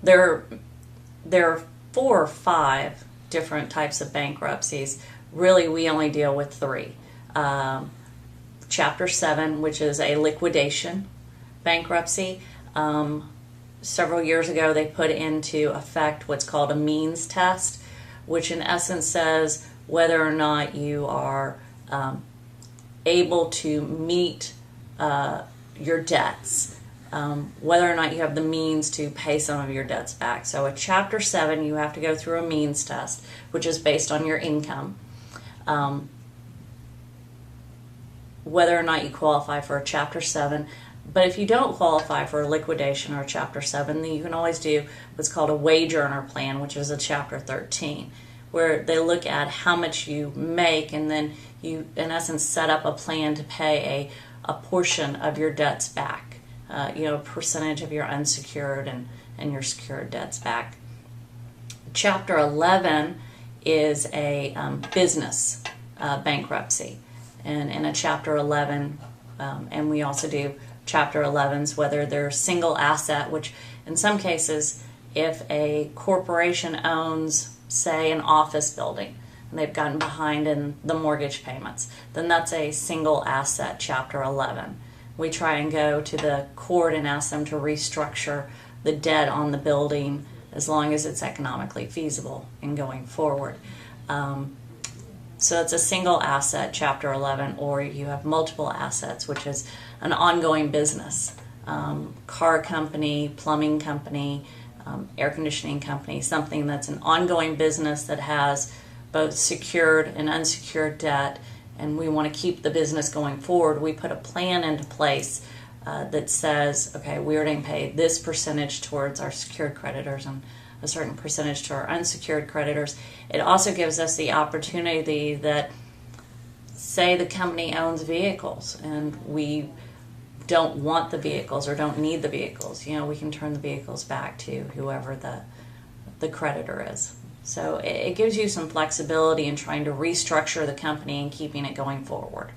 there are 4 or 5 different types of bankruptcies. Really, we only deal with 3. Chapter 7, which is a liquidation bankruptcy. Several years ago, they put into effect what's called a means test, which in essence says whether or not you are able to meet your debts, whether or not you have the means to pay some of your debts back. So at Chapter 7, you have to go through a means test, which is based on your income. Whether or not you qualify for a Chapter 7. But if you don't qualify for a liquidation or a Chapter 7, then you can always do what's called a wage earner plan, which is a Chapter 13, where they look at how much you make, and then you, in essence, set up a plan to pay a portion of your debts back, a percentage of your unsecured and your secured debts back. Chapter 11 is a business bankruptcy. And in a Chapter 11, and we also do Chapter 11s, whether they're single asset, which in some cases, if a corporation owns, say, an office building, and they've gotten behind in the mortgage payments, then that's a single asset Chapter 11. We try and go to the court and ask them to restructure the debt on the building as long as it's economically feasible in going forward. So it's a single asset, Chapter 11, or you have multiple assets, which is an ongoing business. Car company, plumbing company, air conditioning company, something that's an ongoing business that has both secured and unsecured debt, and we want to keep the business going forward. We put a plan into place that says, okay, we're going to pay this percentage towards our secured creditors and a certain percentage to our unsecured creditors. It also gives us the opportunity that, say the company owns vehicles and we don't want the vehicles or don't need the vehicles, we can turn the vehicles back to whoever the creditor is. So it gives you some flexibility in trying to restructure the company and keeping it going forward.